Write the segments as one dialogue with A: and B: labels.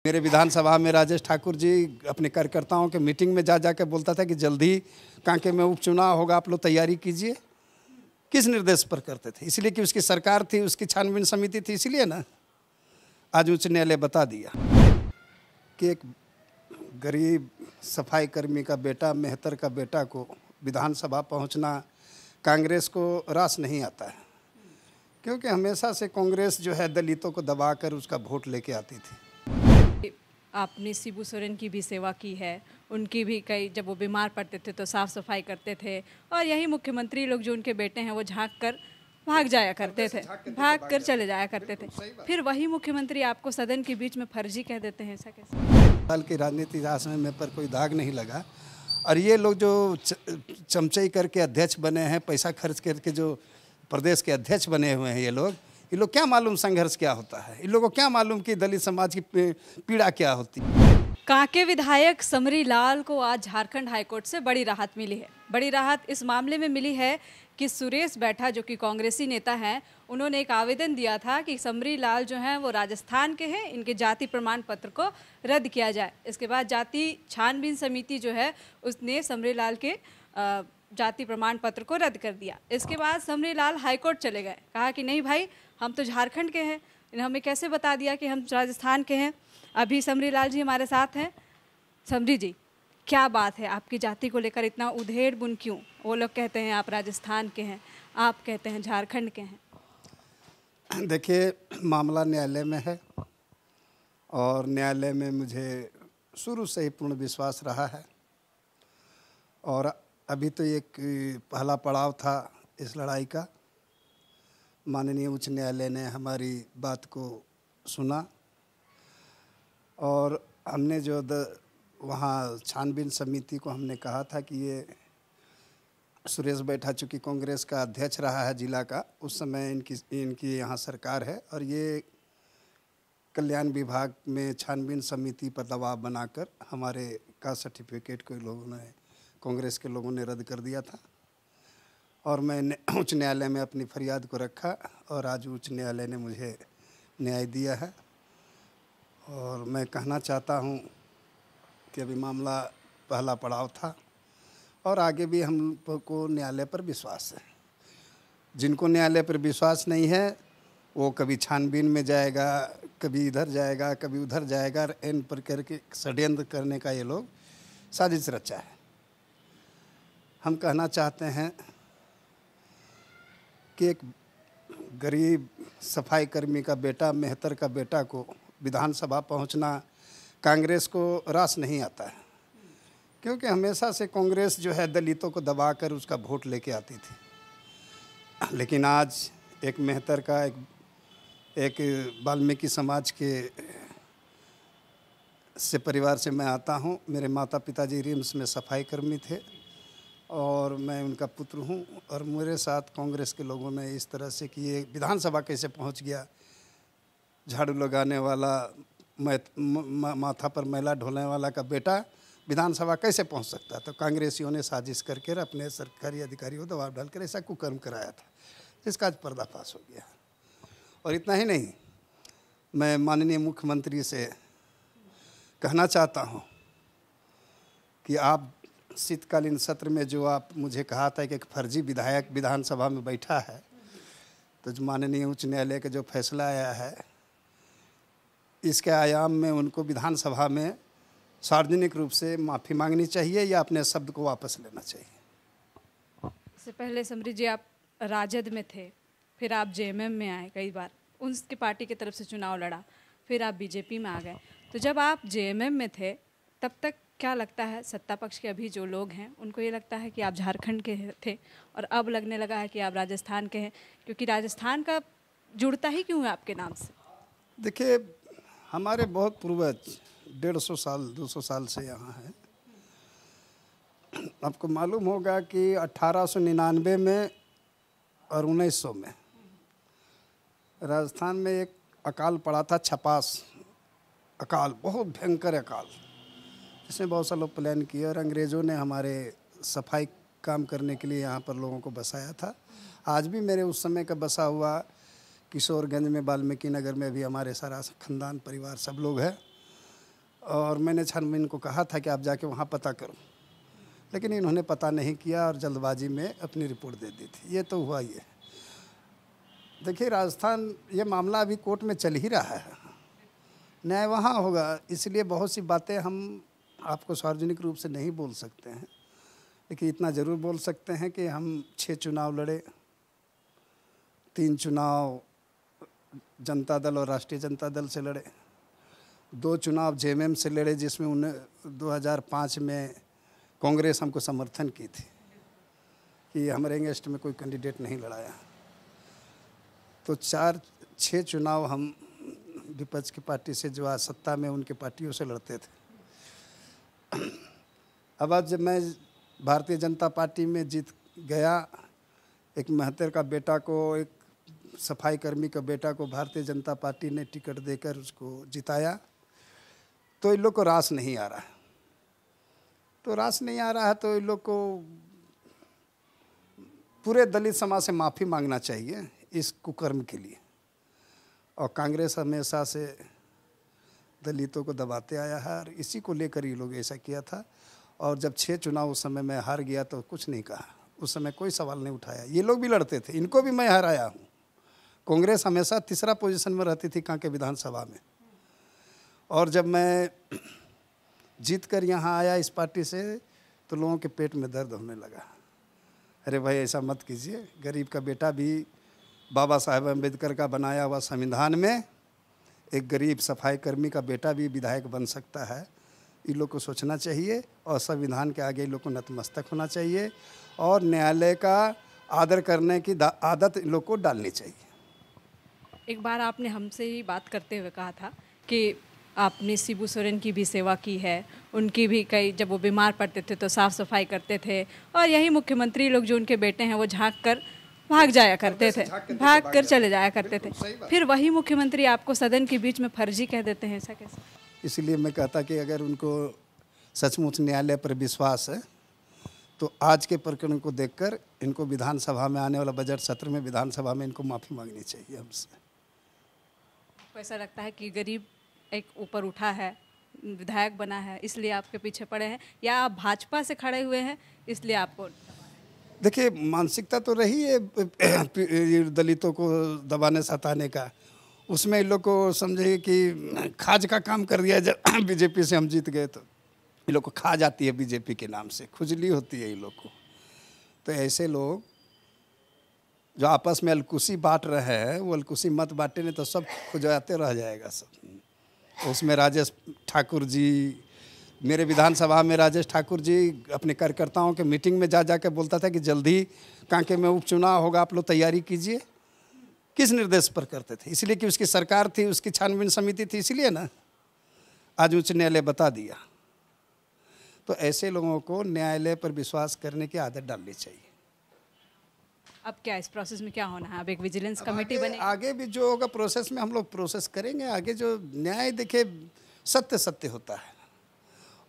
A: मेरे विधानसभा में राजेश ठाकुर जी अपने कार्यकर्ताओं के मीटिंग में जा के बोलता था कि जल्दी कांके में उपचुनाव होगा, आप लोग तैयारी कीजिए। किस निर्देश पर करते थे? इसलिए कि उसकी सरकार थी, उसकी छानबीन समिति थी, इसलिए ना। आज उच्च न्यायालय बता दिया कि एक गरीब सफाई कर्मी का बेटा, मेहतर का बेटा को विधानसभा पहुंचना कांग्रेस को रास नहीं आता है, क्योंकि हमेशा से कांग्रेस जो है दलितों को दबाकर उसका वोट लेके आती थी।
B: आपने शिबू सोरेन की भी सेवा की है, उनकी भी कई, जब वो बीमार पड़ते थे तो साफ़ सफाई करते थे, और यही मुख्यमंत्री लोग जो उनके बेटे हैं वो झांक कर भाग जाया करते थे, भाग कर चले जाया करते थे। फिर वही मुख्यमंत्री आपको सदन के बीच में फर्जी कह देते हैं, ऐसा कैसे?
A: साल की राजनीति इतिहास में पर कोई दाग नहीं लगा। और ये लोग जो चमचई करके अध्यक्ष बने हैं, पैसा खर्च करके जो प्रदेश के अध्यक्ष बने हुए हैं, ये लोग क्या मालूम संघर्ष क्या होता है? इन लोगों को क्या मालूम कि दलित समाज की पीड़ा क्या होती है?
B: कांके विधायक समरी लाल को आज झारखंड हाईकोर्ट से बड़ी राहत मिली है। बड़ी राहत इस मामले में मिली है कि सुरेश बैठा, जो कि कांग्रेसी नेता हैं, उन्होंने एक आवेदन दिया था कि समरी लाल जो हैं वो राजस्थान के हैं, इनके जाति प्रमाण पत्र को रद्द किया जाए। इसके बाद जाति छानबीन समिति जो है उसने समरी लाल के जाति प्रमाण पत्र को रद्द कर दिया। इसके बाद समरी लाल हाईकोर्ट चले गए, कहा कि नहीं भाई, हम तो झारखंड के हैं, इन्होंने हमें कैसे बता दिया कि हम राजस्थान के हैं। अभी समरी लाल जी हमारे साथ हैं। समरी जी, क्या बात है, आपकी जाति को लेकर इतना उधेड़ बुन क्यों? वो लोग कहते हैं आप राजस्थान के हैं, आप कहते हैं झारखंड के हैं।
A: देखिए, मामला न्यायालय में है और न्यायालय में मुझे शुरू से ही पूर्ण विश्वास रहा है। और अभी तो एक पहला पड़ाव था इस लड़ाई का। माननीय उच्च न्यायालय ने हमारी बात को सुना और हमने जो वहाँ छानबीन समिति को हमने कहा था कि ये सुरेश बैठा चूँकि कांग्रेस का अध्यक्ष रहा है जिला का, उस समय इनकी यहाँ सरकार है और ये कल्याण विभाग में छानबीन समिति पर दबाव बनाकर हमारे कास्ट सर्टिफिकेट को लोगों ने, कांग्रेस के लोगों ने रद्द कर दिया था। और मैं उच्च न्यायालय में अपनी फरियाद को रखा और आज उच्च न्यायालय ने मुझे न्याय दिया है। और मैं कहना चाहता हूँ कि अभी मामला पहला पड़ाव था और आगे भी हम को न्यायालय पर विश्वास है। जिनको न्यायालय पर विश्वास नहीं है वो कभी छानबीन में जाएगा, कभी इधर जाएगा, कभी उधर जाएगा। इन प्रकार के षड्यंत्र करने का ये लोग साजिश रचा है। हम कहना चाहते हैं कि एक गरीब सफाई कर्मी का बेटा, मेहतर का बेटा को विधानसभा पहुंचना कांग्रेस को रास नहीं आता है, क्योंकि हमेशा से कांग्रेस जो है दलितों को दबाकर उसका वोट लेके आती थी। लेकिन आज एक मेहतर का, एक वाल्मीकि समाज के से परिवार से मैं आता हूं। मेरे माता पिताजी रिम्स में सफाई कर्मी थे और मैं उनका पुत्र हूं। और मेरे साथ कांग्रेस के लोगों ने इस तरह से कि ये विधानसभा कैसे पहुंच गया, झाड़ू लगाने वाला, माथा पर मैला ढोने वाला का बेटा विधानसभा कैसे पहुंच सकता है? तो कांग्रेसियों ने साजिश करके अपने सरकारी अधिकारियों को दबाव डालकर ऐसा कुकर्म कराया था, जिसका आज पर्दाफाश हो गया। और इतना ही नहीं, मैं माननीय मुख्यमंत्री से कहना चाहता हूं कि आप शीतकालीन सत्र में जो आप मुझे कहा था कि एक फर्जी विधायक विधानसभा में बैठा है, तो जो माननीय उच्च न्यायालय का जो फैसला आया है, इसके आयाम में उनको विधानसभा में सार्वजनिक रूप से माफ़ी मांगनी चाहिए या अपने शब्द को वापस लेना चाहिए।
B: इससे पहले समरी जी, आप राजद में थे, फिर आप जेएमएम में आए, कई बार उनकी पार्टी की तरफ से चुनाव लड़ा, फिर आप बीजेपी में आ गए। तो जब आप जेएमएम में थे तब तक क्या लगता है, सत्ता पक्ष के अभी जो लोग हैं उनको ये लगता है कि आप झारखंड के थे और अब लगने लगा है कि आप राजस्थान के हैं, क्योंकि राजस्थान का जुड़ता ही क्यों है आपके नाम से?
A: देखिए, हमारे बहुत पूर्वज 150 साल 200 साल से यहाँ हैं। आपको मालूम होगा कि 1899 में और 1900 में राजस्थान में एक अकाल पड़ा था, छपास अकाल, बहुत भयंकर अकाल, जिसमें बहुत सारे लोग प्लान किए और अंग्रेज़ों ने हमारे सफाई काम करने के लिए यहाँ पर लोगों को बसाया था। आज भी मेरे उस समय का बसा हुआ किशोरगंज में, वाल्मीकि नगर में भी हमारे सारा खानदान परिवार सब लोग हैं। और मैंने छानबीन को कहा था कि आप जाके वहाँ पता करो, लेकिन इन्होंने पता नहीं किया और जल्दबाजी में अपनी रिपोर्ट दे दी थी। ये तो हुआ ही है। देखिए राजस्थान, ये मामला अभी कोर्ट में चल ही रहा है, न्याय वहाँ होगा, इसलिए बहुत सी बातें हम आपको सार्वजनिक रूप से नहीं बोल सकते हैं, लेकिन इतना ज़रूर बोल सकते हैं कि हम 6 चुनाव लड़े, 3 चुनाव जनता दल और राष्ट्रीय जनता दल से लड़े, 2 चुनाव जेएमएम से लड़े, जिसमें 2005 में कांग्रेस हमको समर्थन की थी कि हमारे अगेंस्ट में कोई कैंडिडेट नहीं लड़ाया। तो 4-6 चुनाव हम विपक्ष की पार्टी से, जो आज सत्ता में उनके पार्टियों से लड़ते थे। अब आज जब मैं भारतीय जनता पार्टी में जीत गया, एक महतर का बेटा को, एक सफाई कर्मी का बेटा को भारतीय जनता पार्टी ने टिकट देकर उसको जिताया, तो इन लोग को रास नहीं आ रहा है। तो रास नहीं आ रहा है तो इन लोग को पूरे दलित समाज से माफ़ी मांगना चाहिए इस कुकर्म के लिए। और कांग्रेस हमेशा से दलितों को दबाते आया है और इसी को लेकर ये लोग ऐसा किया था। और जब 6 चुनाव उस समय मैं हार गया तो कुछ नहीं कहा, उस समय कोई सवाल नहीं उठाया। ये लोग भी लड़ते थे, इनको भी मैं हराया हूँ। कांग्रेस हमेशा तीसरा पोजीशन में रहती थी कांके विधानसभा में, और जब मैं जीत कर यहाँ आया इस पार्टी से तो लोगों के पेट में दर्द होने लगा। अरे भाई ऐसा मत कीजिए, गरीब का बेटा भी बाबा साहेब अम्बेडकर का बनाया हुआ संविधान में, एक गरीब सफाई कर्मी का बेटा भी विधायक बन सकता है। इन लोग को सोचना चाहिए और संविधान के आगे इन लोग को नतमस्तक होना चाहिए और न्यायालय का आदर करने की आदत इन लोग को डालनी चाहिए।
B: एक बार आपने हमसे ही बात करते हुए कहा था कि आपने शिबू सोरेन की भी सेवा की है, उनकी भी कई, जब वो बीमार पड़ते थे तो साफ़ सफाई करते थे, और यही मुख्यमंत्री लोग जो उनके बेटे हैं वो झांक कर भाग जाया करते थे, भाग कर चले जाया करते थे। फिर वही मुख्यमंत्री आपको सदन के बीच में फर्जी कह देते हैं, ऐसा कैसे?
A: इसलिए मैं कहता कि अगर उनको सचमुच न्यायालय पर विश्वास है तो आज के प्रकरण को देखकर इनको विधानसभा में आने वाला बजट सत्र में विधानसभा में इनको माफ़ी मांगनी चाहिए हमसे।
B: आपको ऐसा लगता है कि गरीब एक ऊपर उठा है, विधायक बना है, इसलिए आपके पीछे पड़े हैं, या आप भाजपा से खड़े हुए हैं इसलिए आपको?
A: देखिए मानसिकता तो रही है दलितों को दबाने सताने का, उसमें इन लोग को समझे कि खाज का काम कर दिया। जब बीजेपी से हम जीत गए तो इन लोग को खाज आती है बीजेपी के नाम से, खुजली होती है इन लोग को। तो ऐसे लोग जो आपस में अलकुशी बांट रहे हैं, वो अलकुशी मत बांटे, नहीं तो सब खुजाते रह जाएगा सब। उसमें राजेश ठाकुर जी, मेरे विधानसभा में राजेश ठाकुर जी अपने कार्यकर्ताओं के मीटिंग में जा कर बोलता था कि जल्दी कांके में उपचुनाव होगा, आप लोग तैयारी कीजिए। किस निर्देश पर करते थे? इसलिए कि उसकी सरकार थी, उसकी छानबीन समिति थी, इसलिए ना। आज उच्च न्यायालय बता दिया। तो ऐसे लोगों को न्यायालय पर विश्वास करने की आदत डालनी चाहिए।
B: अब क्या इस प्रोसेस में क्या होना है? अब एक विजिलेंस कमेटी बने,
A: आगे भी जो होगा प्रोसेस में हम लोग प्रोसेस करेंगे। आगे जो न्याय, देखे सत्य सत्य होता है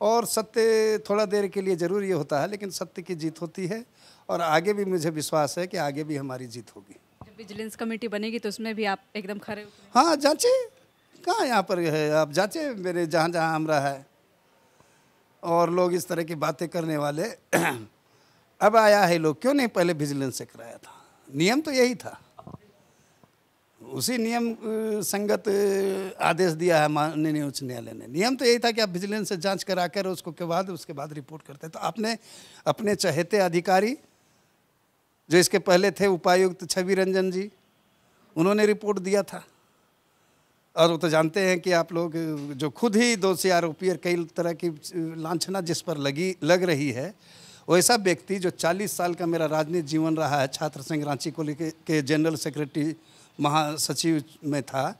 A: और सत्य थोड़ा देर के लिए जरूर ये होता है, लेकिन सत्य की जीत होती है और आगे भी मुझे विश्वास है कि आगे भी हमारी जीत होगी।
B: जब विजिलेंस कमेटी बनेगी तो उसमें भी आप एकदम खड़े उतरेंगे?
A: हाँ जांचे, कहाँ यहाँ पर है, आप जांचे मेरे जहाँ जहाँ हमरा है। और लोग इस तरह की बातें करने वाले अब आया है लोग, क्यों नहीं पहले विजिलेंस से कराया था? नियम तो यही था, उसी नियम संगत आदेश दिया है माननीय उच्च न्यायालय ने। नियम तो यही था कि आप विजिलेंस से जांच कराकर उसके बाद रिपोर्ट करते। तो आपने अपने चहेते अधिकारी जो इसके पहले थे उपायुक्त छवि रंजन जी, उन्होंने रिपोर्ट दिया था। और वो तो जानते हैं कि आप लोग जो खुद ही दोषी आरोपी और कई तरह की लांछना जिस पर लग रही है, वो ऐसा व्यक्ति जो 40 साल का मेरा राजनीतिक जीवन रहा है, छात्र संघ रांची को लेकर के जनरल सेक्रेटरी महासचिव में था,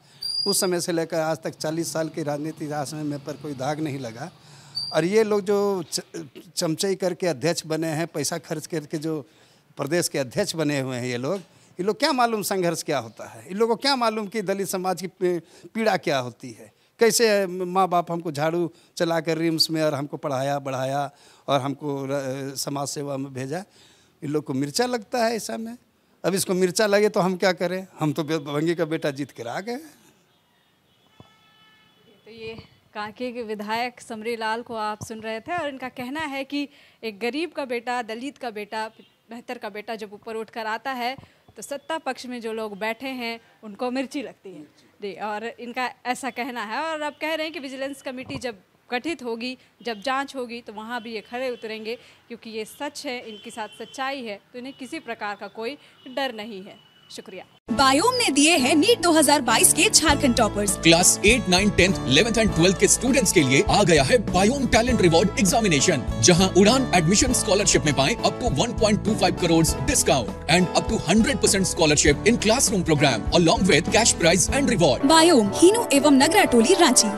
A: उस समय से लेकर आज तक 40 साल के राजनीतिक इतिहास में मेरे पर कोई दाग नहीं लगा। और ये लोग जो चमचई करके अध्यक्ष बने हैं, पैसा खर्च करके जो प्रदेश के अध्यक्ष बने हुए हैं, ये लोग क्या मालूम संघर्ष क्या होता है? इन लोगों को क्या मालूम कि दलित समाज की पीड़ा क्या होती है? कैसे माँ बाप हमको झाड़ू चला कर रिम्स में और हमको पढ़ाया बढ़ाया और हमको समाज सेवा में भेजा। इन लोग को मिर्चा लगता है ऐसा में। अब इसको मिर्चा लगे तो हम क्या करें? हम तो भंगी का बेटा जीत कर आ गए।
B: तो ये कांके के विधायक समरी लाल को आप सुन रहे थे और इनका कहना है कि एक गरीब का बेटा, दलित का बेटा, बेहतर का बेटा जब ऊपर उठ कर आता है तो सत्ता पक्ष में जो लोग बैठे हैं उनको मिर्ची लगती है जी। और इनका ऐसा कहना है और अब कह रहे हैं कि विजिलेंस कमेटी जब गठित होगी, जब जांच होगी तो वहाँ भी ये खड़े उतरेंगे, क्योंकि ये सच है, इनके साथ सच्चाई है, तो इन्हें किसी प्रकार का कोई डर नहीं है। शुक्रिया।
C: बायोम ने दिए हैं नीट 2022 के Jharkhand toppers.
D: Class 8, 9, 10, 11th and 12th के स्टूडेंट्स के लिए आ गया है बायोम टैलेंट रिवॉर्ड एग्जामिनेशन, जहां उड़ान एडमिशन स्कॉलरशिप में पाएं up to 1.25 crore discount and up to 100% scholarship in classroom program along with cash prize and reward.
C: बायोम, हीनू एवं नगरा टोली, रांची।